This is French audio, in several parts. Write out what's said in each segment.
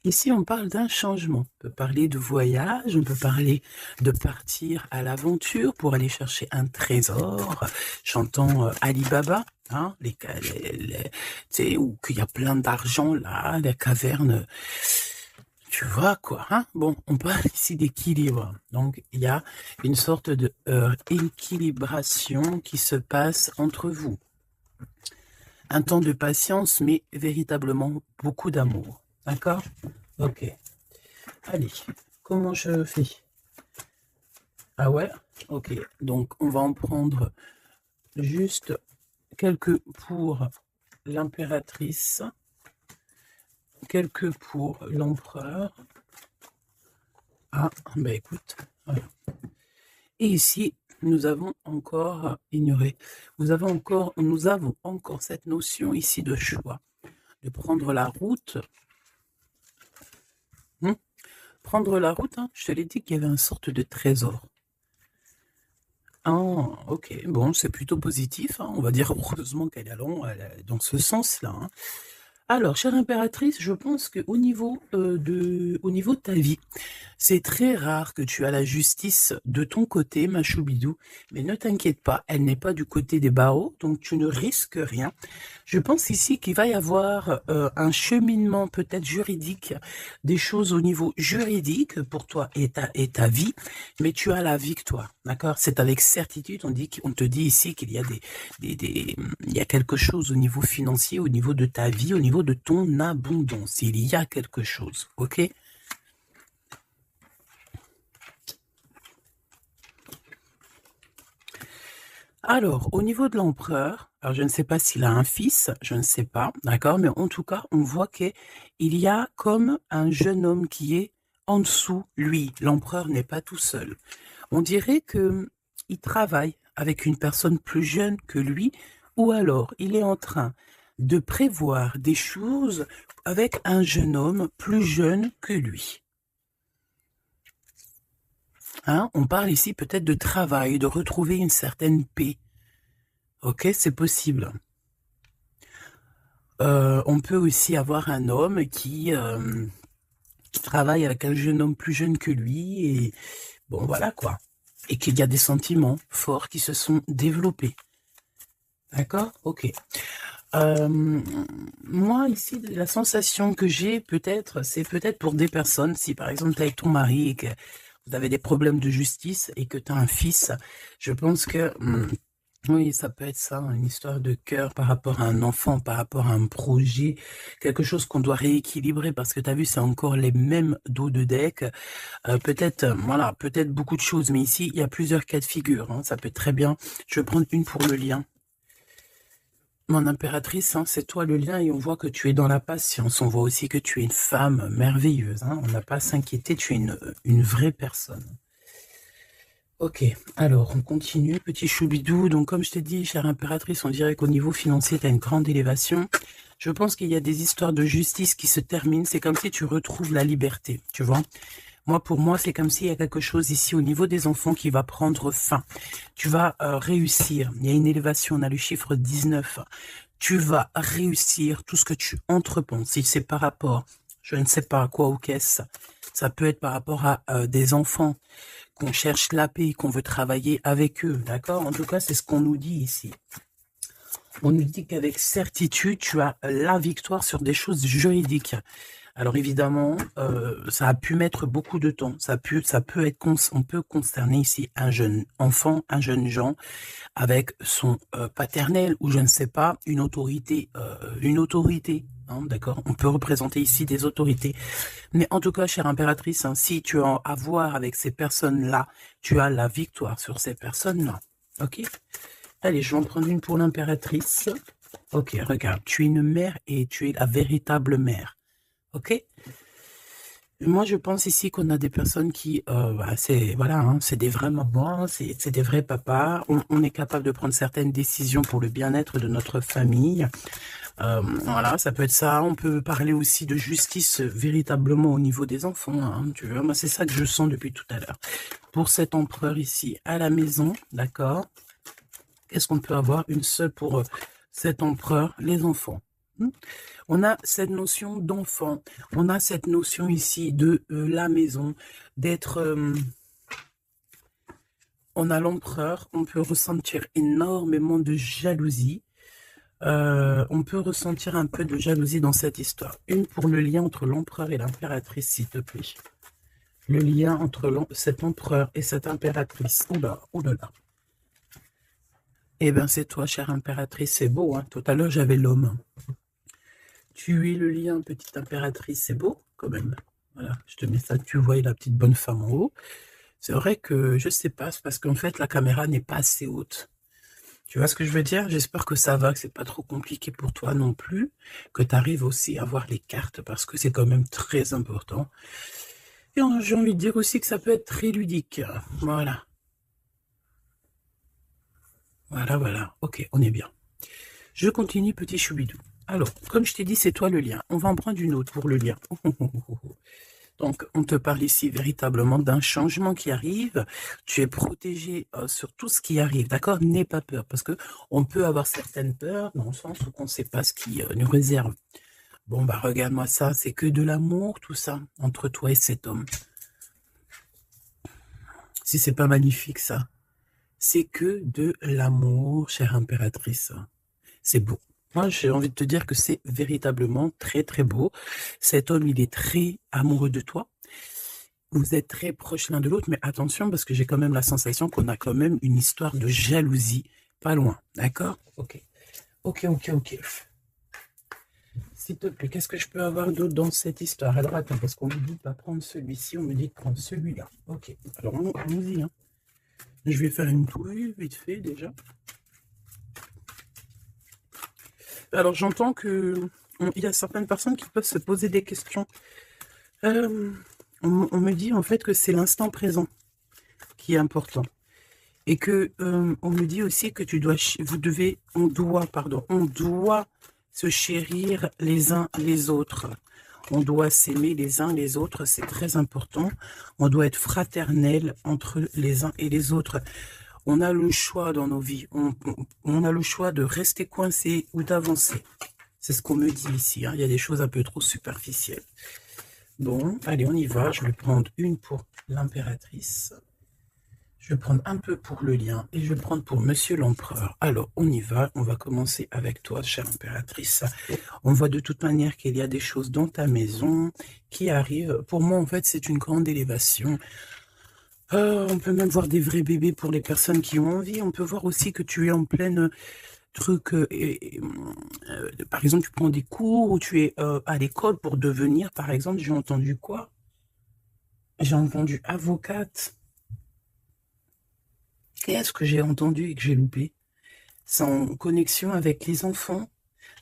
Ici, on parle d'un changement. On peut parler de voyage, on peut parler de partir à l'aventure pour aller chercher un trésor. J'entends Ali Baba, hein, tu sais, où qu'il y a plein d'argent là, les cavernes. Tu vois quoi, hein? Bon, on parle ici d'équilibre. Donc, il y a une sorte de équilibration qui se passe entre vous. Un temps de patience, mais véritablement beaucoup d'amour. D'accord? Ok. Allez, comment je fais? Ah ouais? Ok. Donc, on va en prendre juste quelques pour l'impératrice, quelques pour l'empereur. Ah, bah écoute, voilà. Et ici, nous avons encore ignoré. Nous avons encore cette notion ici de choix, de prendre la route. Prendre la route, hein, je te l'ai dit qu'il y avait une sorte de trésor. Ah, ok, bon, c'est plutôt positif, hein, on va dire heureusement qu'elle est dans ce sens-là. Hein. Alors, chère impératrice, je pense qu'au niveau, au niveau de ta vie, c'est très rare que tu as la justice de ton côté, ma choubidou, mais ne t'inquiète pas, elle n'est pas du côté des barreaux, donc tu ne risques rien. Je pense ici qu'il va y avoir un cheminement peut-être juridique, des choses au niveau juridique pour toi et ta vie, mais tu as la victoire, d'accord? C'est avec certitude, on te dit ici qu'il y a il y a quelque chose au niveau financier, au niveau de ta vie, au niveau de ton abondance. Il y a quelque chose, ok? Alors, au niveau de l'empereur, alors je ne sais pas s'il a un fils, je ne sais pas, d'accord, mais en tout cas, on voit qu'il y a comme un jeune homme qui est en dessous, lui. L'empereur n'est pas tout seul. On dirait que il travaille avec une personne plus jeune que lui, ou alors il est en train de prévoir des choses avec un jeune homme plus jeune que lui. Hein, on parle ici peut-être de travail, de retrouver une certaine paix. Ok, c'est possible. On peut aussi avoir un homme qui travaille avec un jeune homme plus jeune que lui et bon voilà quoi. Et qu'il y a des sentiments forts qui se sont développés. D'accord? Ok. Moi ici, la sensation que j'ai peut-être, c'est peut-être pour des personnes, si par exemple tu es avec ton mari et que vous avez des problèmes de justice et que tu as un fils, je pense que oui, ça peut être ça, une histoire de cœur par rapport à un enfant, par rapport à un projet, quelque chose qu'on doit rééquilibrer parce que tu as vu, c'est encore les mêmes dos de deck. Peut-être, voilà, peut-être beaucoup de choses, mais ici, il y a plusieurs cas de figure. Hein, ça peut être très bien. Je vais prendre une pour le lien. Mon impératrice, hein, c'est toi le lien et on voit que tu es dans la patience. On voit aussi que tu es une femme merveilleuse. Hein, on n'a pas à s'inquiéter, tu es une vraie personne. Ok, alors on continue, petit choubidou. Donc comme je t'ai dit, chère impératrice, on dirait qu'au niveau financier, tu as une grande élévation. Je pense qu'il y a des histoires de justice qui se terminent. C'est comme si tu retrouves la liberté, tu vois. Moi, pour moi, c'est comme s'il y a quelque chose ici au niveau des enfants qui va prendre fin. Tu vas réussir. Il y a une élévation, on a le chiffre 19. Tu vas réussir tout ce que tu entreprends. Si c'est par rapport, je ne sais pas à quoi ou qu'est-ce, ça peut être par rapport à des enfants qu'on cherche la paix, qu'on veut travailler avec eux, d'accord? En tout cas, c'est ce qu'on nous dit ici. On nous dit qu'avec certitude, tu as la victoire sur des choses juridiques. Alors évidemment, ça a pu mettre beaucoup de temps. Ça peut être, on peut concerner ici un jeune enfant, un jeune Jean, avec son paternel ou je ne sais pas, une autorité, hein, d'accord? On peut représenter ici des autorités. Mais en tout cas, chère impératrice, hein, si tu as à voir avec ces personnes-là, tu as la victoire sur ces personnes-là. Ok? Allez, je vais en prendre une pour l'impératrice. Ok, regarde, tu es une mère et tu es la véritable mère. Ok? Moi, je pense ici qu'on a des personnes qui, voilà, hein, c'est des vrais mamans, c'est des vrais papas. On est capable de prendre certaines décisions pour le bien-être de notre famille. Voilà, ça peut être ça. On peut parler aussi de justice véritablement au niveau des enfants. Hein, tu vois, moi, c'est ça que je sens depuis tout à l'heure. Pour cet empereur ici à la maison, d'accord. Qu'est-ce qu'on peut avoir? Une seule pour cet empereur, les enfants. On a cette notion d'enfant. On a cette notion ici de la maison, d'être... on a l'empereur. On peut ressentir énormément de jalousie. On peut ressentir un peu de jalousie dans cette histoire. Une pour le lien entre l'empereur et l'impératrice, s'il te plaît. Le lien entre cet empereur et cette impératrice. Oula, oulala. Eh bien, c'est toi, chère impératrice. C'est beau, hein. Tout à l'heure, j'avais l'homme. Tu es le lien, petite impératrice. C'est beau, quand même. Voilà, je te mets ça. Tu vois la petite bonne femme en haut. C'est vrai que, je sais pas, c'est parce qu'en fait, la caméra n'est pas assez haute. Tu vois ce que je veux dire? J'espère que ça va, que c'est pas trop compliqué pour toi non plus, que tu arrives aussi à voir les cartes, parce que c'est quand même très important. Et j'ai envie de dire aussi que ça peut être très ludique. Voilà. Voilà, voilà. Ok, on est bien. Je continue, petit choubidou. Alors, comme je t'ai dit, c'est toi le lien. On va en prendre une autre pour le lien. Donc, on te parle ici véritablement d'un changement qui arrive. Tu es protégé sur tout ce qui arrive, d'accord? N'aie pas peur, parce que on peut avoir certaines peurs dans le sens où on ne sait pas ce qui nous réserve. Bon, bah regarde-moi ça, c'est que de l'amour, tout ça, entre toi et cet homme. Si c'est pas magnifique, ça. C'est que de l'amour, chère impératrice. C'est beau. Moi, j'ai envie de te dire que c'est véritablement très, très beau. Cet homme, il est très amoureux de toi. Vous êtes très proches l'un de l'autre, mais attention, parce que j'ai quand même la sensation qu'on a quand même une histoire de jalousie pas loin. D'accord? Ok. Ok, ok, ok. S'il te plaît, qu'est-ce que je peux avoir d'autre dans cette histoire? Alors, attends, parce qu'on me dit de pas prendre celui-ci, on me dit de prendre celui-là. Ok. Alors, allons-y, hein. Je vais faire une touille, vite fait, déjà. Alors, j'entends que il y a certaines personnes qui peuvent se poser des questions. On me dit, en fait, que c'est l'instant présent qui est important. Et que on me dit aussi que on doit se chérir les uns les autres. On doit s'aimer les uns les autres, c'est très important. On doit être fraternel entre les uns et les autres. On a le choix dans nos vies. On a le choix de rester coincé ou d'avancer. C'est ce qu'on me dit ici. Hein. Il y a des choses un peu trop superficielles. Bon, allez, on y va. Je vais prendre une pour l'impératrice. Je vais prendre un peu pour le lien et je vais prendre pour Monsieur l'Empereur. Alors, on y va. On va commencer avec toi, chère impératrice. On voit de toute manière qu'il y a des choses dans ta maison qui arrivent. Pour moi, en fait, c'est une grande élévation. On peut même voir des vrais bébés pour les personnes qui ont envie. On peut voir aussi que tu es en pleine truc. Par exemple, tu prends des cours ou tu es à l'école pour devenir, par exemple, j'ai entendu quoi? J'ai entendu avocate. Qu'est-ce que j'ai entendu et que j'ai loupé? Sans connexion avec les enfants,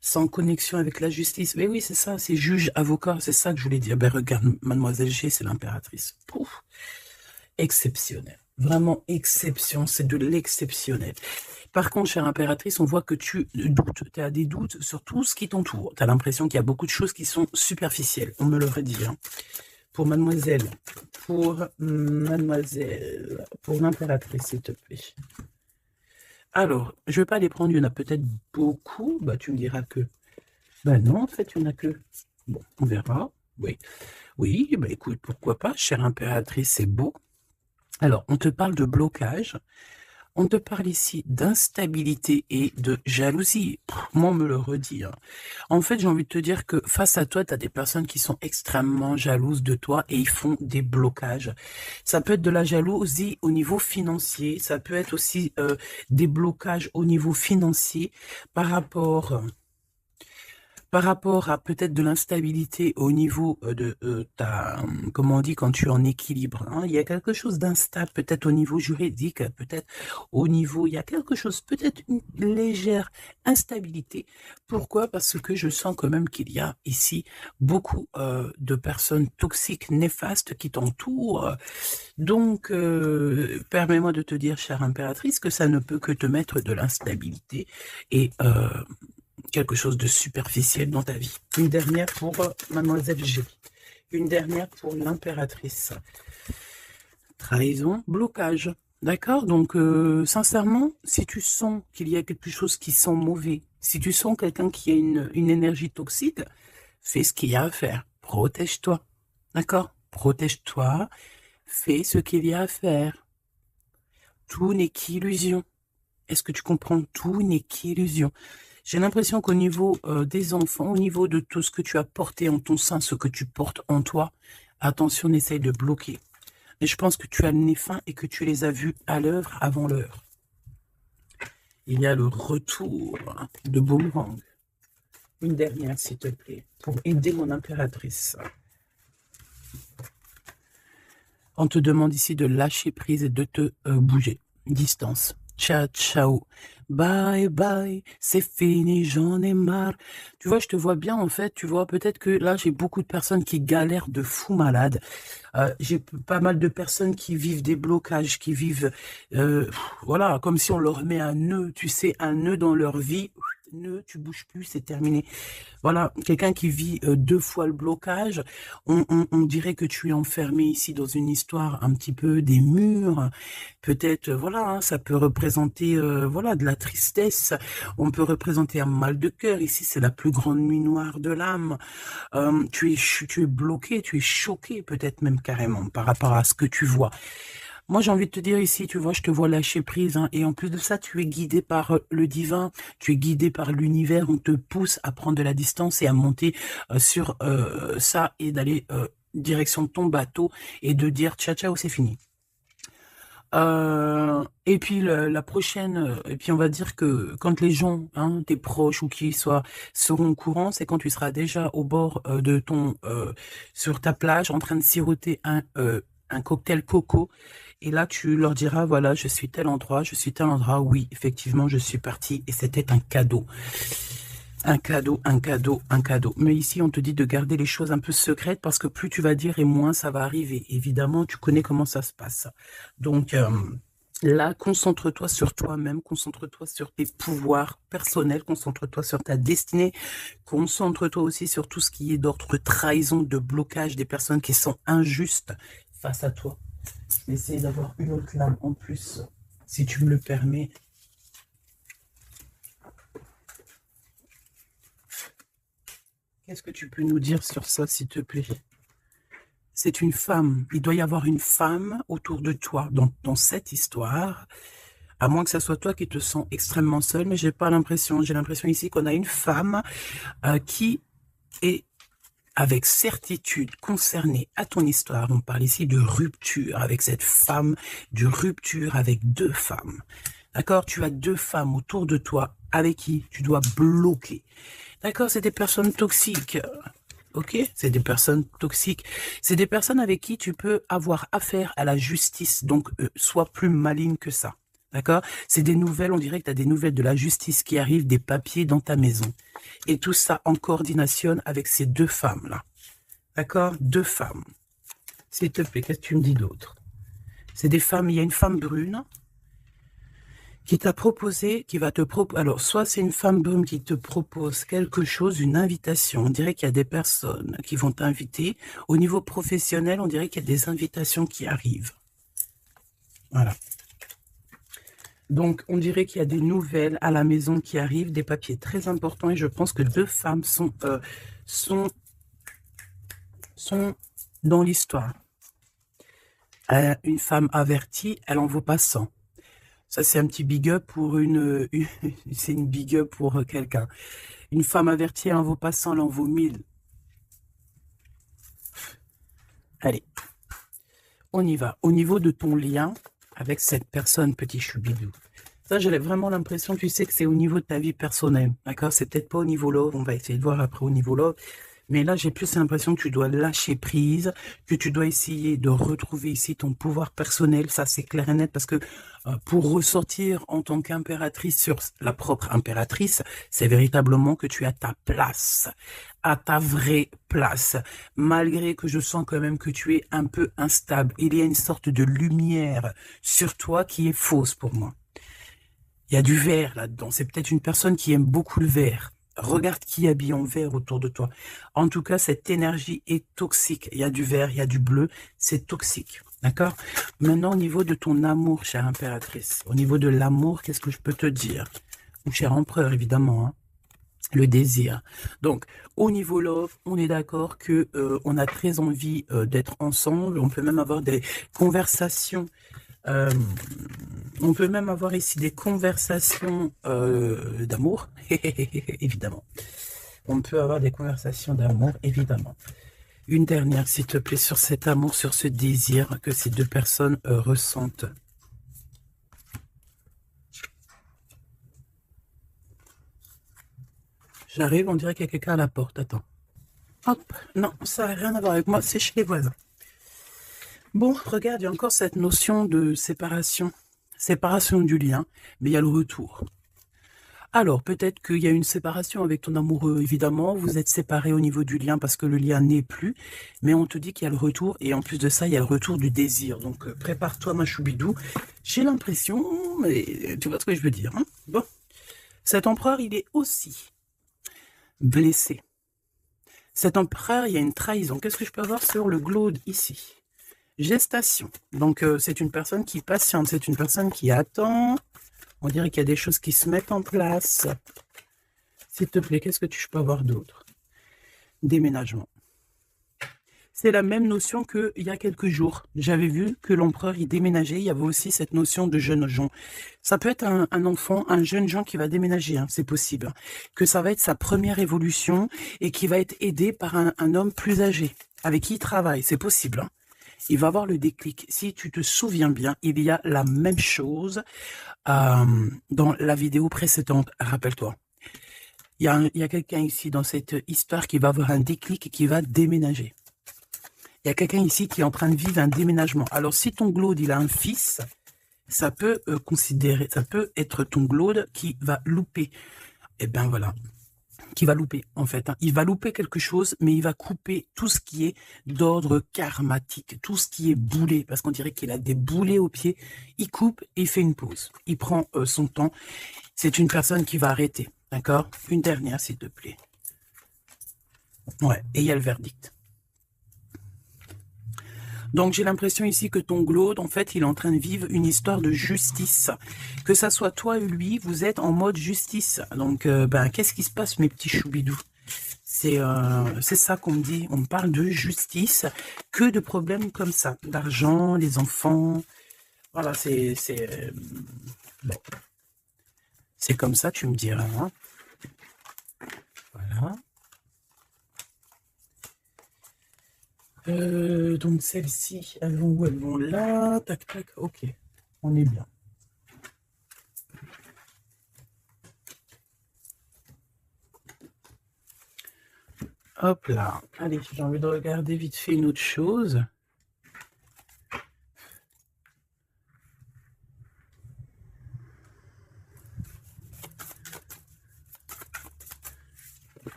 sans connexion avec la justice. Mais oui, c'est ça, c'est juge, avocat, c'est ça que je voulais dire. Ben regarde, Mademoiselle G, c'est l'impératrice. Pouf. Exceptionnel. Vraiment exception, c'est de l'exceptionnel. Par contre, chère impératrice, on voit que tu doutes, tu as des doutes sur tout ce qui t'entoure. Tu as l'impression qu'il y a beaucoup de choses qui sont superficielles. On me le redit. Hein. Pour mademoiselle, pour l'impératrice, s'il te plaît. Alors, je ne vais pas les prendre, il y en a peut-être beaucoup. Bah, tu me diras que... Bah non, en fait, il n'y en a que... Bon, on verra. Oui, oui, bah écoute, pourquoi pas, chère impératrice, c'est beau. Alors, on te parle de blocage. On te parle ici d'instabilité et de jalousie. Moi, on me le redit. Hein. En fait, j'ai envie de te dire que face à toi, tu as des personnes qui sont extrêmement jalouses de toi et ils font des blocages. Ça peut être de la jalousie au niveau financier. Ça peut être aussi des blocages au niveau financier par rapport à peut-être de l'instabilité au niveau de comment on dit, quand tu es en équilibre, hein, il y a quelque chose d'instable, peut-être au niveau juridique, peut-être au niveau, il y a quelque chose, peut-être une légère instabilité. Pourquoi? Parce que je sens quand même qu'il y a ici beaucoup de personnes toxiques, néfastes qui t'entourent. Donc, permets-moi de te dire, chère impératrice, que ça ne peut que te mettre de l'instabilité et quelque chose de superficiel dans ta vie. Une dernière pour Mademoiselle G. Une dernière pour l'impératrice. Trahison, blocage. D'accord? Donc, sincèrement, si tu sens qu'il y a quelque chose qui sent mauvais Si tu sens quelqu'un qui a une énergie toxique, fais ce qu'il y a à faire. Protège-toi. D'accord? Protège-toi. Fais ce qu'il y a à faire. Tout n'est qu'illusion. Est-ce que tu comprends? Tout n'est qu'illusion. J'ai l'impression qu'au niveau des enfants, au niveau de tout ce que tu as porté en ton sein, ce que tu portes en toi, attention, on essaye de bloquer. Mais je pense que tu as le nez fin et que tu les as vus à l'œuvre avant l'heure. Il y a le retour de Boomerang. Une dernière, s'il te plaît, pour aider mon impératrice. On te demande ici de lâcher prise et de te bouger. Distance. Ciao, ciao. Bye, bye. C'est fini, j'en ai marre. Tu vois, je te vois bien, en fait. Tu vois, peut-être que là, j'ai beaucoup de personnes qui galèrent de fou malade. J'ai pas mal de personnes qui vivent des blocages, qui vivent, voilà, comme si on leur met un nœud, tu sais, un nœud dans leur vie. Nœud, tu bouges plus, c'est terminé. Voilà, quelqu'un qui vit 2 fois le blocage, on dirait que tu es enfermé ici dans une histoire un petit peu des murs. Peut-être, voilà, hein, ça peut représenter, voilà, de la tristesse. On peut représenter un mal de cœur. Ici, c'est la plus grande nuit noire de l'âme. Tu es bloqué, tu es choqué, peut-être même carrément, par rapport à ce que tu vois. Moi, j'ai envie de te dire ici, tu vois, je te vois lâcher prise, hein, et en plus de ça, tu es guidé par le divin, tu es guidé par l'univers, on te pousse à prendre de la distance et à monter sur ça et d'aller direction de ton bateau et de dire ciao, ciao, c'est fini. Et puis la prochaine, et puis on va dire que quand les gens, hein, tes proches ou qui soient, seront au courant, c'est quand tu seras déjà au bord de ton, sur ta plage, en train de siroter un cocktail coco. Et là, tu leur diras, voilà, je suis tel endroit, je suis tel endroit. Oui, effectivement, je suis partie et c'était un cadeau. Un cadeau, un cadeau, un cadeau. Mais ici, on te dit de garder les choses un peu secrètes parce que plus tu vas dire et moins ça va arriver. Évidemment, tu connais comment ça se passe. Donc, là, concentre-toi sur toi-même, concentre-toi sur tes pouvoirs personnels, concentre-toi sur ta destinée, concentre-toi aussi sur tout ce qui est d'ordre trahison, de blocage, des personnes qui sont injustes face à toi. Essaye d'avoir une autre lame en plus, si tu me le permets. Qu'est-ce que tu peux nous dire sur ça, s'il te plaît? C'est une femme. Il doit y avoir une femme autour de toi dans cette histoire. À moins que ce soit toi qui te sens extrêmement seul, mais j'ai pas l'impression. J'ai l'impression ici qu'on a une femme qui est avec certitude concernée à ton histoire. On parle ici de rupture avec cette femme, de rupture avec 2 femmes. D'accord? Tu as 2 femmes autour de toi avec qui tu dois bloquer. D'accord? C'est des personnes toxiques. Ok? C'est des personnes toxiques. C'est des personnes avec qui tu peux avoir affaire à la justice. Donc, sois plus maligne que ça. D'accord? C'est des nouvelles, on dirait que tu as des nouvelles de la justice qui arrivent, des papiers dans ta maison. Et tout ça en coordination avec ces 2 femmes-là. D'accord? 2 femmes. S'il te plaît, qu'est-ce que tu me dis d'autre? C'est des femmes, il y a une femme brune qui t'a proposé, qui va te proposer, alors soit c'est une femme brune qui te propose quelque chose, une invitation, on dirait qu'il y a des personnes qui vont t'inviter, au niveau professionnel, on dirait qu'il y a des invitations qui arrivent. Voilà. Donc, on dirait qu'il y a des nouvelles à la maison qui arrivent, des papiers très importants, et je pense que 2 femmes sont dans l'histoire. Une femme avertie, elle en vaut pas 100. Ça, c'est un petit big up pour c'est une big up pour quelqu'un. Une femme avertie, elle en vaut pas 100, elle en vaut 1000. Allez, on y va. Au niveau de ton lien avec cette personne, petit choubidou, ça, j'ai vraiment l'impression, tu sais, que c'est au niveau de ta vie personnelle. D'accord? C'est peut-être pas au niveau love, on va essayer de voir après au niveau love. Mais là, j'ai plus l'impression que tu dois lâcher prise, que tu dois essayer de retrouver ici ton pouvoir personnel. Ça, c'est clair et net parce que pour ressortir en tant qu'impératrice sur la propre impératrice, c'est véritablement que tu as ta place, à ta vraie place. Malgré que je sens quand même que tu es un peu instable, il y a une sorte de lumière sur toi qui est fausse pour moi. Il y a du vert là-dedans. C'est peut-être une personne qui aime beaucoup le vert. Regarde qui habille en vert autour de toi. En tout cas, cette énergie est toxique. Il y a du vert, il y a du bleu. C'est toxique. D'accord? Maintenant, au niveau de ton amour, chère impératrice, au niveau de l'amour, qu'est-ce que je peux te dire? Ou cher empereur, évidemment. Hein. le désir. Donc, au niveau love, on est d'accord que on a très envie d'être ensemble. On peut même avoir des conversations. euh, on peut même avoir ici des conversations d'amour, évidemment. On peut avoir des conversations d'amour, évidemment. Une dernière, s'il te plaît, sur cet amour, sur ce désir que ces deux personnes ressentent. J'arrive, on dirait qu'il y a quelqu'un à la porte. Attends. Hop, non, ça n'a rien à voir avec moi, c'est chez les voisins. Bon, regarde, il y a encore cette notion de séparation. Séparation du lien, mais il y a le retour. Alors, peut-être qu'il y a une séparation avec ton amoureux, évidemment. Vous êtes séparés au niveau du lien parce que le lien n'est plus. Mais on te dit qu'il y a le retour. Et en plus de ça, il y a le retour du désir. Donc, prépare-toi, ma choubidou. J'ai l'impression, mais tu vois ce que je veux dire. Hein, bon, cet empereur, il est aussi blessé. Cet empereur, il y a une trahison. Qu'est-ce que je peux avoir sur le glaude ici? Gestation. Donc, c'est une personne qui patiente. C'est une personne qui attend. On dirait qu'il y a des choses qui se mettent en place. S'il te plaît, qu'est-ce que tu peux avoir d'autre? Déménagement. C'est la même notion qu'il y a quelques jours. J'avais vu que l'empereur y déménageait. Il y avait aussi cette notion de jeunes gens. Ça peut être un enfant, un jeune gens qui va déménager, hein, c'est possible. Que ça va être sa première évolution et qui va être aidé par un homme plus âgé, avec qui il travaille, c'est possible. Hein. Il va avoir le déclic. Si tu te souviens bien, il y a la même chose dans la vidéo précédente, rappelle-toi. Il y a quelqu'un ici dans cette histoire qui va avoir un déclic et qui va déménager. Il y a quelqu'un ici qui est en train de vivre un déménagement. Alors, si ton glaude, il a un fils, ça peut ça peut être ton glaude qui va louper. Eh bien, voilà. Qui va louper, en fait. Hein. Il va louper quelque chose, mais il va couper tout ce qui est d'ordre karmatique, tout ce qui est boulé, parce qu'on dirait qu'il a des boulets aux pieds. Il coupe et il fait une pause. Il prend son temps. C'est une personne qui va arrêter, d'accord? Une dernière, s'il te plaît. Ouais, et il y a le verdict. Donc, j'ai l'impression ici que ton glaude, en fait, il est en train de vivre une histoire de justice. Que ça soit toi et lui, vous êtes en mode justice. Donc, qu'est-ce qui se passe, mes petits choubidous? C'est ça qu'on me dit. On me parle de justice. Que de problèmes comme ça. D'argent, les enfants. Voilà, bon. C'est comme ça, tu me diras. Hein. Voilà. Donc celles-ci, elles vont où? Elles vont là, tac tac, ok, on est bien. Hop là, allez, j'ai envie de regarder vite fait une autre chose.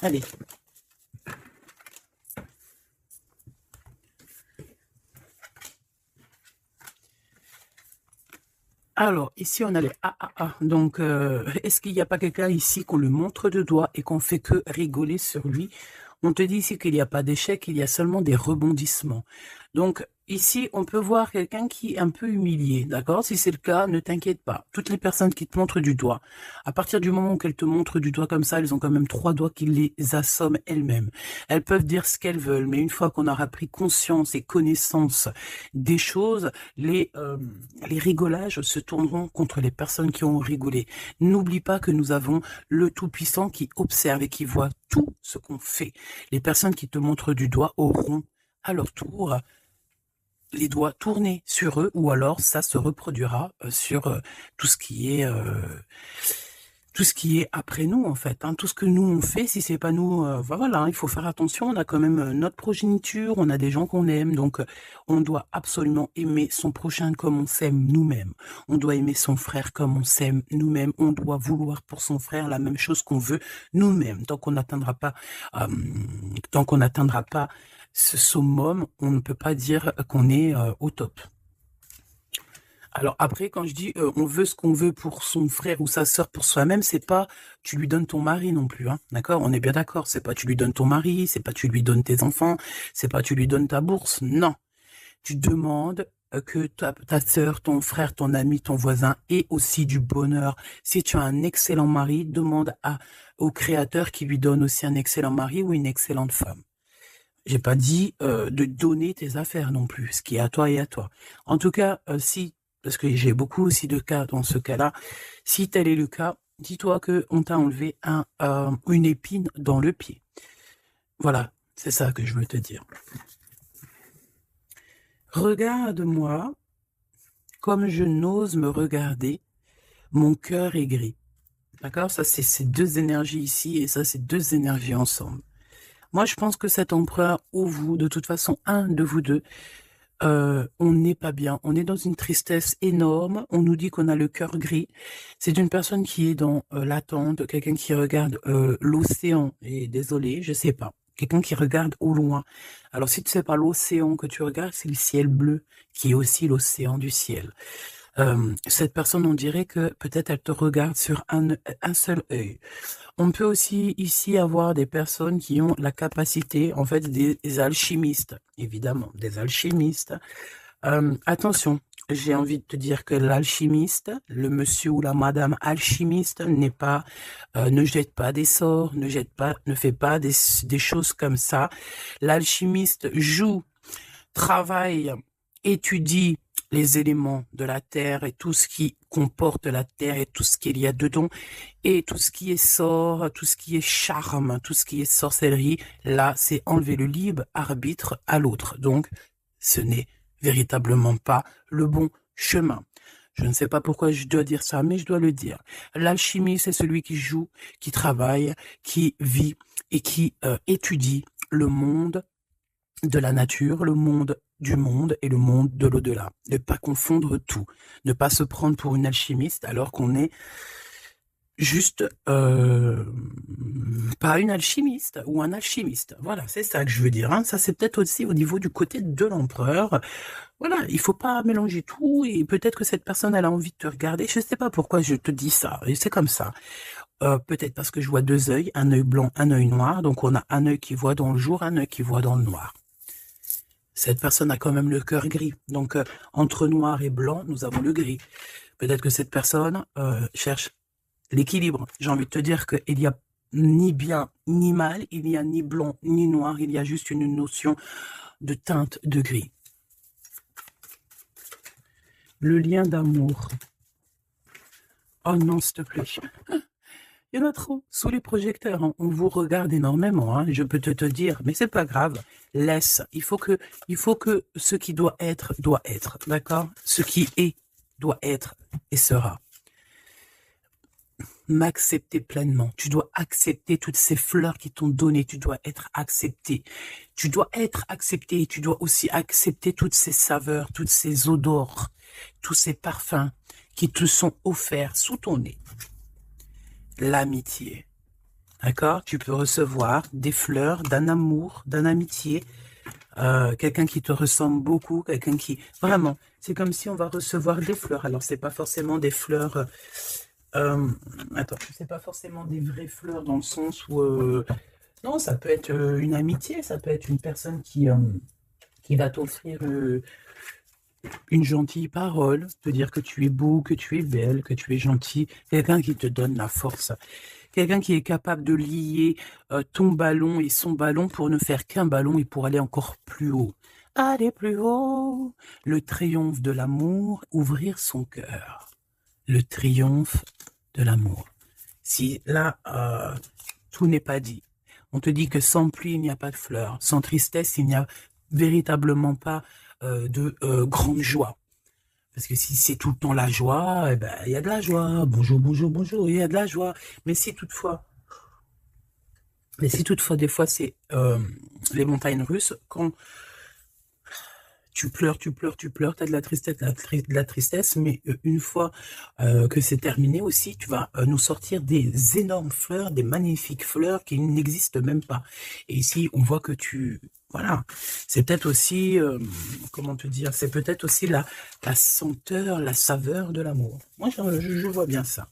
Allez. Alors, ici, on a les AAA. Donc, est-ce qu'il n'y a pas quelqu'un ici qu'on le montre de doigt et qu'on fait que rigoler sur lui? On te dit ici qu'il n'y a pas d'échec, il y a seulement des rebondissements. Donc, ici, on peut voir quelqu'un qui est un peu humilié, d'accord? Si c'est le cas, ne t'inquiète pas. Toutes les personnes qui te montrent du doigt, à partir du moment où elles te montrent du doigt comme ça, elles ont quand même 3 doigts qui les assomment elles-mêmes. Elles peuvent dire ce qu'elles veulent, mais une fois qu'on aura pris conscience et connaissance des choses, les rigolages se tourneront contre les personnes qui ont rigolé. N'oublie pas que nous avons le Tout-Puissant qui observe et qui voit tout ce qu'on fait. Les personnes qui te montrent du doigt auront à leur tour les doigts tournés sur eux, ou alors ça se reproduira sur tout ce qui est après nous, en fait. Hein. Tout ce que nous on fait, si c'est pas nous, voilà, il faut faire attention. On a quand même notre progéniture, on a des gens qu'on aime, donc on doit absolument aimer son prochain comme on s'aime nous-mêmes. On doit aimer son frère comme on s'aime nous-mêmes. On doit vouloir pour son frère la même chose qu'on veut nous-mêmes. Tant qu'on n'atteindra pas ce summum, on ne peut pas dire qu'on est au top. Alors après, quand je dis on veut ce qu'on veut pour son frère ou sa sœur pour soi-même, c'est pas tu lui donnes ton mari non plus, hein. D'accord? On est bien d'accord. C'est pas tu lui donnes ton mari, c'est pas tu lui donnes tes enfants, c'est pas tu lui donnes ta bourse. Non. Tu demandes que ta sœur, ton frère, ton ami, ton voisin ait aussi du bonheur. Si tu as un excellent mari, demande au Créateur qui lui donne aussi un excellent mari ou une excellente femme. J'ai pas dit de donner tes affaires non plus, ce qui est à toi et à toi. En tout cas, si, parce que j'ai beaucoup aussi de cas dans ce cas-là, si tel est le cas, dis-toi que on t'a enlevé une épine dans le pied. Voilà, c'est ça que je veux te dire. Regarde-moi comme je n'ose me regarder, mon cœur est gris. D'accord? Ça, c'est ces deux énergies ici et ça, c'est deux énergies ensemble. Moi, je pense que cet empereur ou vous, de toute façon, un de vous deux, on n'est pas bien. On est dans une tristesse énorme. On nous dit qu'on a le cœur gris. C'est une personne qui est dans l'attente, quelqu'un qui regarde l'océan. Et désolé, je sais pas. Quelqu'un qui regarde au loin. Alors, si tu sais pas l'océan que tu regardes, c'est le ciel bleu, qui est aussi l'océan du ciel. Cette personne, on dirait que peut-être elle te regarde sur un seul œil. On peut aussi ici avoir des personnes qui ont la capacité, en fait, des alchimistes, évidemment, des alchimistes. Attention, j'ai envie de te dire que l'alchimiste, le monsieur ou la madame alchimiste n'est pas, ne jette pas des sorts, ne fait pas des choses comme ça. L'alchimiste joue, travaille, étudie les éléments de la terre et tout ce qui comporte la terre et tout ce qu'il y a dedans et tout ce qui est sort, tout ce qui est charme, tout ce qui est sorcellerie, là, c'est enlever le libre arbitre à l'autre. Donc, ce n'est véritablement pas le bon chemin. Je ne sais pas pourquoi je dois dire ça, mais je dois le dire. L'alchimie, c'est celui qui joue, qui travaille, qui vit et qui étudie le monde de la nature, le monde du monde et le monde de l'au-delà. Ne pas confondre tout. Ne pas se prendre pour une alchimiste alors qu'on est juste pas une alchimiste ou un alchimiste. Voilà, c'est ça que je veux dire. Hein. Ça, c'est peut-être aussi au niveau du côté de l'empereur. Voilà, il faut pas mélanger tout et peut-être que cette personne, elle a envie de te regarder. Je sais pas pourquoi je te dis ça. Et c'est comme ça. Peut-être parce que je vois deux œils, un œil blanc, un œil noir. Donc, on a un œil qui voit dans le jour, un œil qui voit dans le noir. Cette personne a quand même le cœur gris. Donc, entre noir et blanc, nous avons le gris. Peut-être que cette personne cherche l'équilibre. J'ai envie de te dire qu'il n'y a ni bien ni mal, il n'y a ni blanc ni noir, il y a juste une notion de teinte de gris. Le lien d'amour. Oh non, s'il te plaît. Il y en a trop. Sous les projecteurs, hein. On vous regarde énormément. Hein. Je peux te dire, mais c'est pas grave. Laisse. Il faut que ce qui doit être, d'accord? Ce qui est, doit être et sera. M'accepter pleinement. Tu dois accepter toutes ces fleurs qui t'ont donné. Tu dois être accepté. Tu dois être accepté. Tu dois aussi accepter toutes ces saveurs, toutes ces odeurs, tous ces parfums qui te sont offerts sous ton nez. L'amitié. D'accord? Tu peux recevoir des fleurs d'un amour, d'une amitié, quelqu'un qui te ressemble beaucoup, quelqu'un qui... Vraiment, c'est comme si on va recevoir des fleurs. Alors, c'est pas forcément des fleurs... c'est pas forcément des vraies fleurs dans le sens où... non, ça peut être une amitié, ça peut être une personne qui va t'offrir... une gentille parole, te dire que tu es beau, que tu es belle, que tu es gentil, quelqu'un qui te donne la force, quelqu'un qui est capable de lier ton ballon et son ballon pour ne faire qu'un ballon et pour aller encore plus haut. Aller plus haut, le triomphe de l'amour, ouvrir son cœur, le triomphe de l'amour. Si là, tout n'est pas dit, on te dit que sans pluie, il n'y a pas de fleurs, sans tristesse, il n'y a véritablement pas de grande joie. Parce que si c'est tout le temps la joie, eh ben, il y a de la joie. Bonjour, bonjour, bonjour, il y a de la joie. Mais si toutefois, des fois, c'est les montagnes russes, quand tu pleures, tu as de la tristesse, mais une fois que c'est terminé aussi, tu vas nous sortir des énormes fleurs, des magnifiques fleurs qui n'existent même pas. Et ici, on voit que tu Voilà. C'est peut-être aussi, comment te dire, c'est peut-être aussi la senteur, la saveur de l'amour. Moi, je vois bien ça.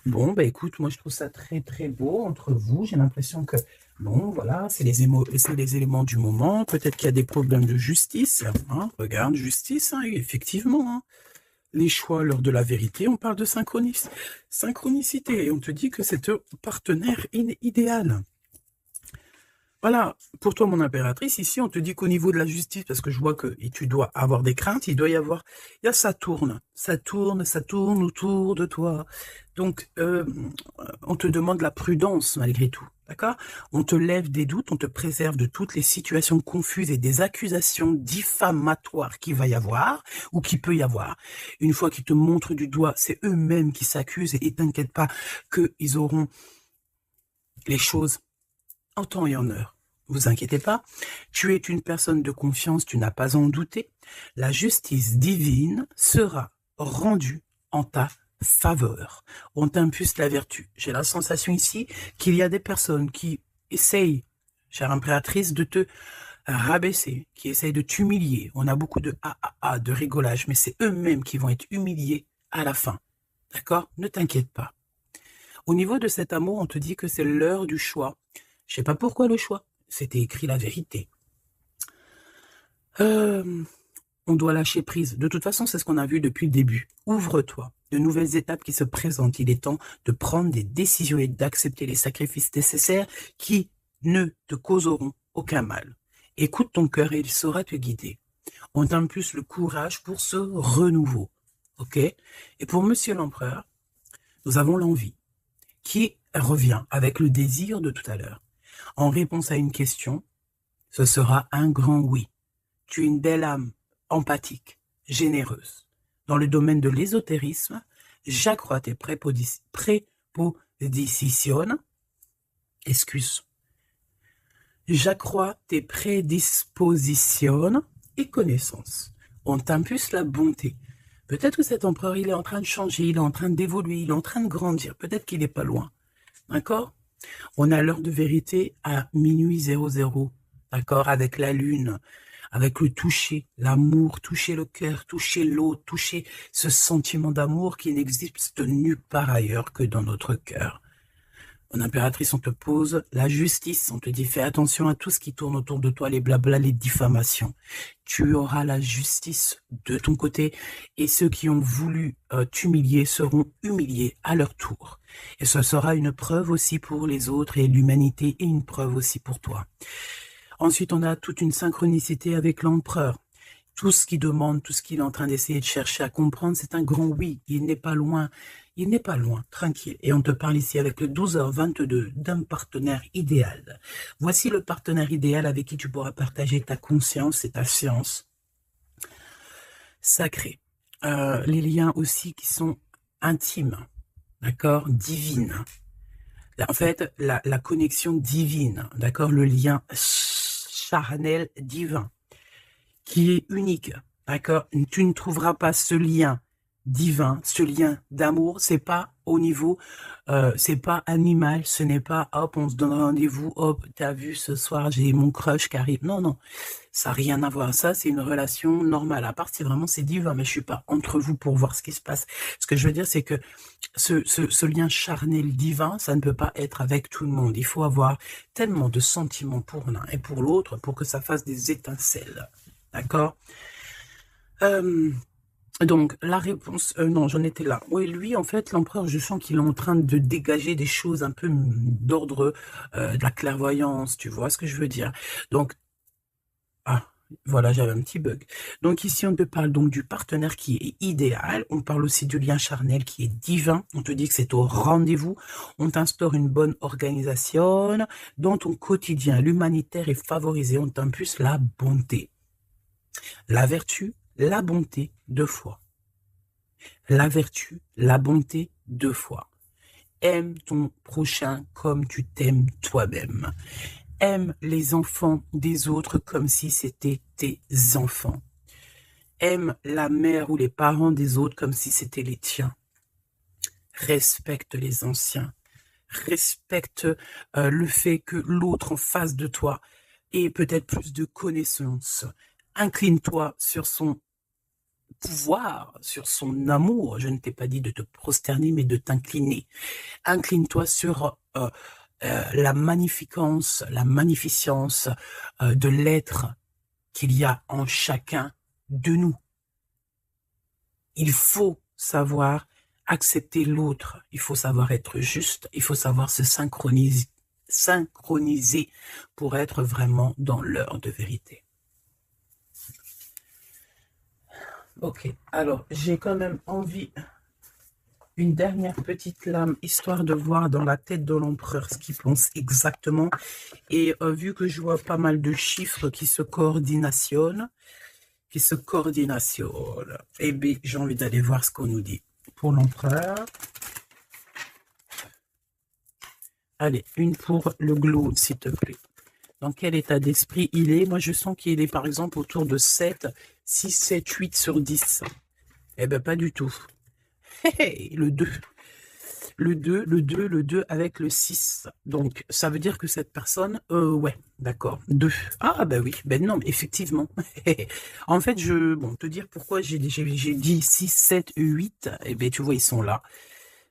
Bon, bah écoute, moi je trouve ça très très beau entre vous. J'ai l'impression que, bon, voilà, c'est les éléments du moment. Peut-être qu'il y a des problèmes de justice. Hein. Regarde, justice, hein, effectivement. Hein. Les choix lors de la vérité, on parle de synchronicité. Et on te dit que c'est un partenaire idéal. Voilà, pour toi, mon impératrice, ici, on te dit qu'au niveau de la justice, parce que je vois que tu dois avoir des craintes, il y a ça tourne autour de toi. Donc, on te demande la prudence malgré tout, d'accord? On te lève des doutes, on te préserve de toutes les situations confuses et des accusations diffamatoires qu'il va y avoir ou qu'il peut y avoir. Une fois qu'ils te montrent du doigt, c'est eux-mêmes qui s'accusent et t'inquiète pas qu'ils auront les choses en temps et en heure. Vous inquiétez pas, tu es une personne de confiance, tu n'as pas à en douter. La justice divine sera rendue en ta faveur. On t'impulse la vertu. J'ai la sensation ici qu'il y a des personnes qui essayent, chère impératrice, de te rabaisser, qui essayent de t'humilier. On a beaucoup de de rigolage, mais c'est eux-mêmes qui vont être humiliés à la fin. D'accord? Ne t'inquiète pas. Au niveau de cet amour, on te dit que c'est l'heure du choix. Je sais pas pourquoi le choix. C'était écrit la vérité. On doit lâcher prise. De toute façon, c'est ce qu'on a vu depuis le début. Ouvre-toi. De nouvelles étapes qui se présentent. Il est temps de prendre des décisions et d'accepter les sacrifices nécessaires qui ne te causeront aucun mal. Écoute ton cœur et il saura te guider. On t'impulse le courage pour ce renouveau. Ok? Et pour Monsieur l'Empereur, nous avons l'envie qui revient avec le désir de tout à l'heure. En réponse à une question, ce sera un grand oui. Tu es une belle âme, empathique, généreuse. Dans le domaine de l'ésotérisme, j'accrois tes prépositions, j'accrois tes prédispositions et connaissances. On t'impulse la bonté. Peut-être que cet empereur, il est en train de changer, il est en train d'évoluer, il est en train de grandir. Peut-être qu'il n'est pas loin. D'accord? On a l'heure de vérité à minuit 00. D'accord? Avec la lune, avec le toucher, l'amour, toucher le cœur, toucher l'autre, toucher ce sentiment d'amour qui n'existe nulle part ailleurs que dans notre cœur. Mon impératrice, on te pose la justice, on te dit fais attention à tout ce qui tourne autour de toi, les blabla, les diffamations. Tu auras la justice de ton côté et ceux qui ont voulu t'humilier seront humiliés à leur tour. Et ce sera une preuve aussi pour les autres et l'humanité et une preuve aussi pour toi. Ensuite, on a toute une synchronicité avec l'empereur. Tout ce qu'il demande, tout ce qu'il est en train d'essayer de chercher à comprendre, c'est un grand oui. Il n'est pas loin. Il n'est pas loin, tranquille. Et on te parle ici avec le 12h22 d'un partenaire idéal. Voici le partenaire idéal avec qui tu pourras partager ta conscience et ta science sacrée. Les liens aussi qui sont intimes, d'accord, divines. En fait, la connexion divine, d'accord, le lien charnel divin, qui est unique, d'accord. Tu ne trouveras pas ce lien divin, ce lien d'amour, c'est pas au niveau, c'est pas animal, ce n'est pas hop, on se donne rendez-vous, hop, t'as vu ce soir, j'ai mon crush qui arrive. Non, non, ça n'a rien à voir. Ça, c'est une relation normale. À part si vraiment c'est divin, mais je suis pas entre vous pour voir ce qui se passe. Ce que je veux dire, c'est que ce lien charnel divin, ça ne peut pas être avec tout le monde. Il faut avoir tellement de sentiments pour l'un et pour l'autre pour que ça fasse des étincelles. D'accord? Donc, la réponse... non, j'en étais là. Oui, lui, en fait, l'empereur, je sens qu'il est en train de dégager des choses un peu d'ordre de la clairvoyance, tu vois ce que je veux dire. Donc, voilà, j'avais un petit bug. Donc ici, on te parle donc du partenaire qui est idéal. On parle aussi du lien charnel qui est divin. On te dit que c'est au rendez-vous. On t'instaure une bonne organisation. Dans ton quotidien, l'humanitaire est favorisé. On t'impulse la bonté. La vertu, la bonté, 2 fois. La vertu, la bonté, 2 fois. Aime ton prochain comme tu t'aimes toi-même. Aime les enfants des autres comme si c'était tes enfants. Aime la mère ou les parents des autres comme si c'était les tiens. Respecte les anciens. Respecte le fait que l'autre en face de toi et peut-être plus de connaissances. Incline-toi sur son pouvoir, sur son amour. Je ne t'ai pas dit de te prosterner, mais de t'incliner. Incline-toi sur la magnificence de l'être qu'il y a en chacun de nous. Il faut savoir accepter l'autre, il faut savoir être juste, il faut savoir se synchroniser pour être vraiment dans l'heure de vérité. Ok, alors j'ai quand même envie, une dernière petite lame, histoire de voir dans la tête de l'empereur ce qu'il pense exactement. Et vu que je vois pas mal de chiffres qui se coordinationnent, eh bien, j'ai envie d'aller voir ce qu'on nous dit. Pour l'empereur. Allez, une pour le globe, s'il te plaît. Dans quel état d'esprit il est? Moi, je sens qu'il est, par exemple, autour de 7, 6, 7, 8 sur 10. Eh bien, pas du tout. Hey, le 2. Le 2 avec le 6. Donc, ça veut dire que cette personne... ouais, d'accord. 2. Ah, bah oui. Ben non, mais effectivement. En fait, bon, te dire pourquoi j'ai dit 6, 7, 8. Eh bien, tu vois, ils sont là.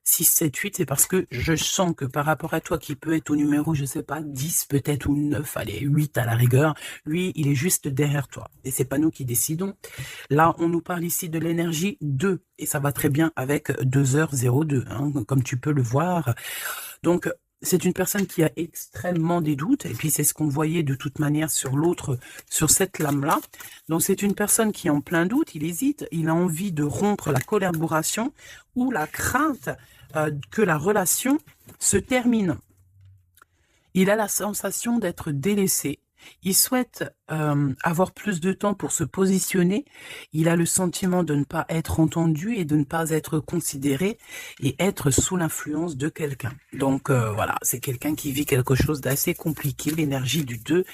6, 7, 8, c'est parce que je sens que par rapport à toi, qui peut être au numéro, je sais pas, 10 peut-être, ou 9, allez, 8 à la rigueur, lui, il est juste derrière toi. Et c'est pas nous qui décidons. Là, on nous parle ici de l'énergie 2, et ça va très bien avec 2h02, hein, comme tu peux le voir. Donc, c'est une personne qui a extrêmement des doutes, et puis c'est ce qu'on voyait de toute manière sur l'autre, sur cette lame-là. Donc c'est une personne qui est en plein doute, il hésite, il a envie de rompre la collaboration ou la crainte que la relation se termine. Il a la sensation d'être délaissé. Il souhaite avoir plus de temps pour se positionner. Il a le sentiment de ne pas être entendu et de ne pas être considéré et être sous l'influence de quelqu'un. Donc voilà, c'est quelqu'un qui vit quelque chose d'assez compliqué, l'énergie du 2.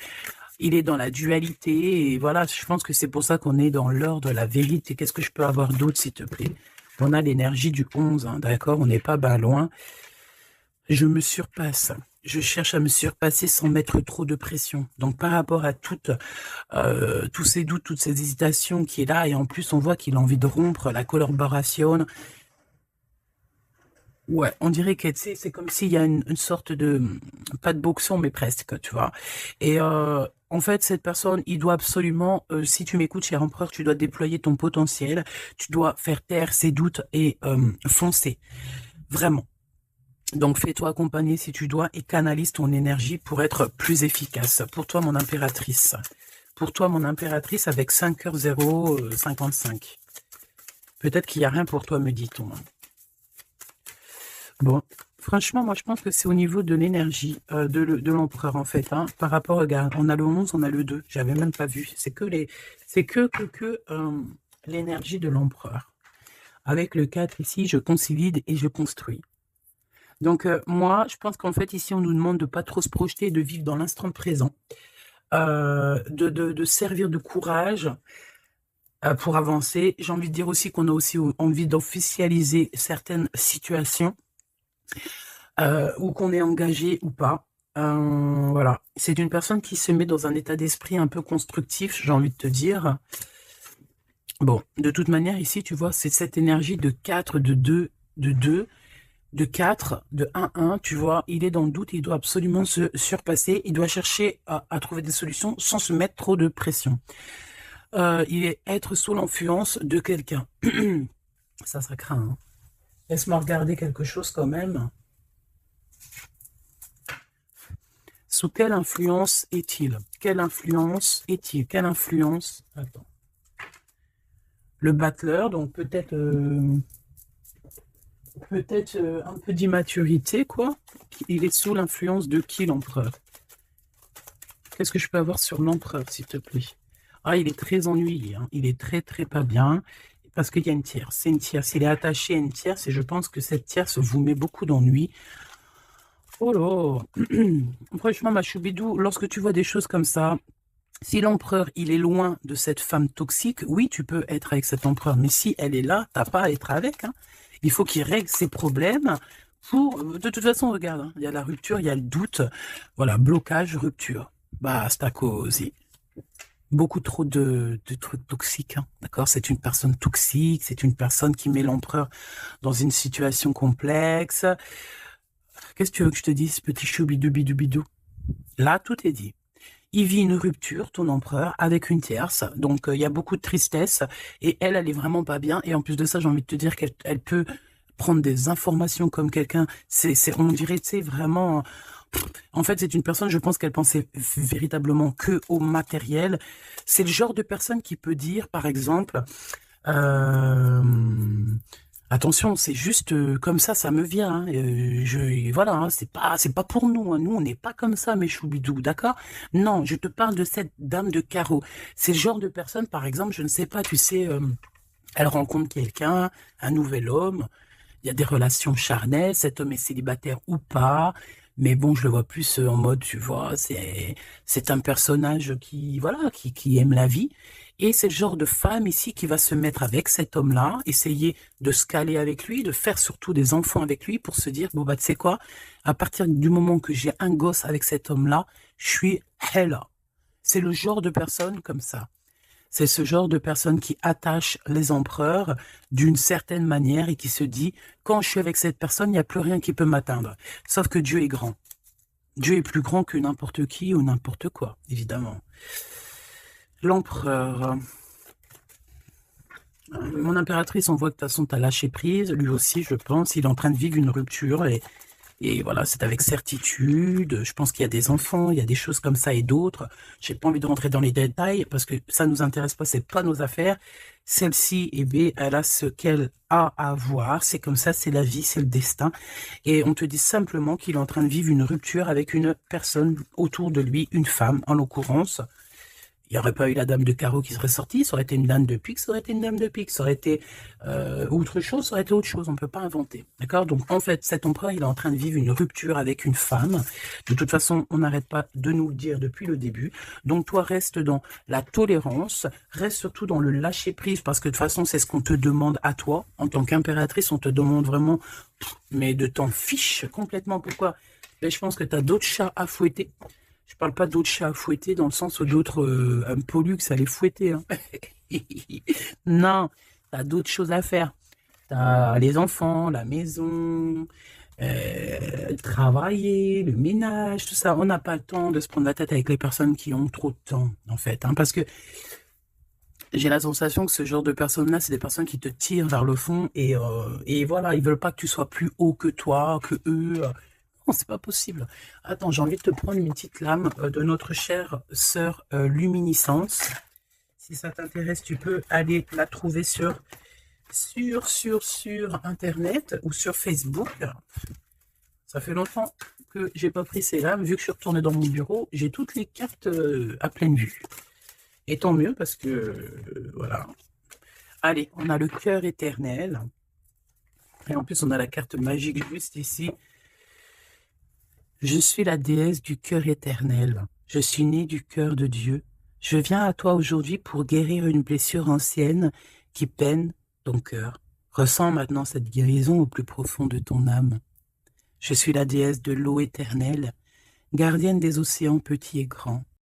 Il est dans la dualité et voilà, je pense que c'est pour ça qu'on est dans l'heure de la vérité. Qu'est-ce que je peux avoir d'autre, s'il te plaît? On a l'énergie du 11, hein, d'accord? On n'est pas bien loin. Je me surpasse. Je cherche à me surpasser sans mettre trop de pression. Donc, par rapport à tous ces doutes, toutes ces hésitations qui est là, et en plus, on voit qu'il a envie de rompre la collaboration. Ouais, on dirait que c'est comme s'il y a une sorte de, pas de boxon, mais presque, tu vois. Et en fait, cette personne, il doit absolument, si tu m'écoutes, cher empereur, tu dois déployer ton potentiel, tu dois faire taire ses doutes et foncer. Vraiment. Donc, fais-toi accompagner si tu dois et canalise ton énergie pour être plus efficace. Pour toi, mon impératrice. Pour toi, mon impératrice, avec 5h055. Peut-être qu'il n'y a rien pour toi, me dit-on. Bon, franchement, moi, je pense que c'est au niveau de l'énergie de l'empereur, en fait. Hein, par rapport, regarde, on a le 11, on a le 2. J'avais même pas vu. C'est que l'énergie de l'empereur. Avec le 4 ici, je consolide et je construis. Donc, moi, je pense qu'en fait, ici, on nous demande de pas trop se projeter, de vivre dans l'instant présent, de servir de courage pour avancer. J'ai envie de dire aussi qu'on a aussi envie d'officialiser certaines situations ou qu'on est engagé ou pas. Voilà. C'est une personne qui se met dans un état d'esprit un peu constructif, j'ai envie de te dire. Bon, de toute manière, ici, tu vois, c'est cette énergie de 4, de 2, de 4, de 1, tu vois, il est dans le doute, il doit absolument se surpasser, il doit chercher à trouver des solutions sans se mettre trop de pression. Il est être sous l'influence de quelqu'un. Ça craint. Hein. Laisse-moi regarder quelque chose quand même. Sous quelle influence est-il? Quelle influence est-il? Quelle influence? Attends. Le battleur, donc peut-être... un peu d'immaturité, quoi. Il est sous l'influence de qui, l'empereur? Qu'est-ce que je peux avoir sur l'empereur, s'il te plaît? Ah, il est très ennuyé, hein. Il est très, très pas bien, parce qu'il y a une tierce. C'est une tierce. Il est attaché à une tierce, et je pense que cette tierce vous met beaucoup d'ennui. Oh là. Franchement, ma choubidou, lorsque tu vois des choses comme ça, si l'empereur, il est loin de cette femme toxique, oui, tu peux être avec cet empereur, mais si elle est là, t'as pas à être avec, hein. Il faut qu'il règle ses problèmes pour... De toute façon, regarde, hein, il y a la rupture, il y a le doute. Voilà, blocage, rupture. Basta così. Beaucoup trop de trucs toxiques, hein, d'accord? C'est une personne toxique, c'est une personne qui met l'empereur dans une situation complexe. Qu'est-ce que tu veux que je te dise, petit chou bidou bidou bidou? Là, tout est dit. Il vit une rupture, ton empereur, avec une tierce. Donc, il y a beaucoup de tristesse. Et elle est vraiment pas bien. Et en plus de ça, j'ai envie de te dire qu'elle peut prendre des informations comme quelqu'un. On dirait, tu sais, vraiment. En fait, c'est une personne, je pense qu'elle pensait véritablement que au matériel. C'est le genre de personne qui peut dire, par exemple, euh, attention, c'est juste comme ça me vient. Hein, voilà, hein, c'est pas pour nous. Hein, nous, on n'est pas comme ça, mes choubidous, d'accord? Non, je te parle de cette dame de carreau. C'est le genre de personne, par exemple, je ne sais pas, tu sais, elle rencontre quelqu'un, un nouvel homme. Il y a des relations charnelles, cet homme est célibataire ou pas, mais bon, je le vois plus en mode, tu vois, c'est un personnage qui voilà, qui aime la vie, et c'est le genre de femme ici qui va se mettre avec cet homme-là, essayer de se caler avec lui, de faire surtout des enfants avec lui pour se dire bon bah tu sais quoi, à partir du moment que j'ai un gosse avec cet homme-là, je suis hella. C'est le genre de personne comme ça. C'est ce genre de personne qui attache les empereurs d'une certaine manière et qui se dit, quand je suis avec cette personne, il n'y a plus rien qui peut m'atteindre. Sauf que Dieu est grand. Dieu est plus grand que n'importe qui ou n'importe quoi, évidemment. L'empereur. Mon impératrice, on voit que de toute façon, tu as lâché prise. Lui aussi, je pense, il est en train de vivre une rupture et voilà, c'est avec certitude. Je pense qu'il y a des enfants, il y a des choses comme ça et d'autres. J'ai pas envie de rentrer dans les détails parce que ça nous intéresse pas, c'est pas nos affaires. Celle-ci, eh bien, elle a ce qu'elle a à voir. C'est comme ça, c'est la vie, c'est le destin. Et on te dit simplement qu'il est en train de vivre une rupture avec une personne autour de lui, une femme en l'occurrence. Il n'y aurait pas eu la dame de carreau qui serait sortie, ça aurait été une dame de pique, ça aurait été une dame de pique, ça aurait été autre chose, ça aurait été autre chose, on ne peut pas inventer. D'accord? Donc en fait, cet empereur, il est en train de vivre une rupture avec une femme. De toute façon, on n'arrête pas de nous le dire depuis le début. Donc toi, reste dans la tolérance, reste surtout dans le lâcher-prise, parce que de toute façon, c'est ce qu'on te demande à toi. En tant qu'impératrice, on te demande vraiment, mais de t'en fiche complètement. Pourquoi? Ben, je pense que tu as d'autres chats à fouetter. Je parle pas d'autres chats à fouetter dans le sens où d'autres pollux à les fouetter. Hein. Non, t'as d'autres choses à faire. T'as les enfants, la maison, travailler, le ménage, tout ça. On n'a pas le temps de se prendre la tête avec les personnes qui ont trop de temps, en fait. Hein, parce que j'ai la sensation que ce genre de personnes-là, c'est des personnes qui te tirent vers le fond et voilà, ils veulent pas que tu sois plus haut que toi, que eux. Non, c'est pas possible. Attends, j'ai envie de te prendre une petite lame de notre chère sœur Luminiscence. Si ça t'intéresse, tu peux aller la trouver sur Internet ou sur Facebook. Ça fait longtemps que j'ai pas pris ces lames. Vu que je suis retourné dans mon bureau, j'ai toutes les cartes à pleine vue. Et tant mieux parce que, voilà. Allez, on a le cœur éternel. Et en plus, on a la carte magique juste ici. Je suis la déesse du cœur éternel. Je suis née du cœur de Dieu. Je viens à toi aujourd'hui pour guérir une blessure ancienne qui peine ton cœur. Ressens maintenant cette guérison au plus profond de ton âme. Je suis la déesse de l'eau éternelle, gardienne des océans petits et grands.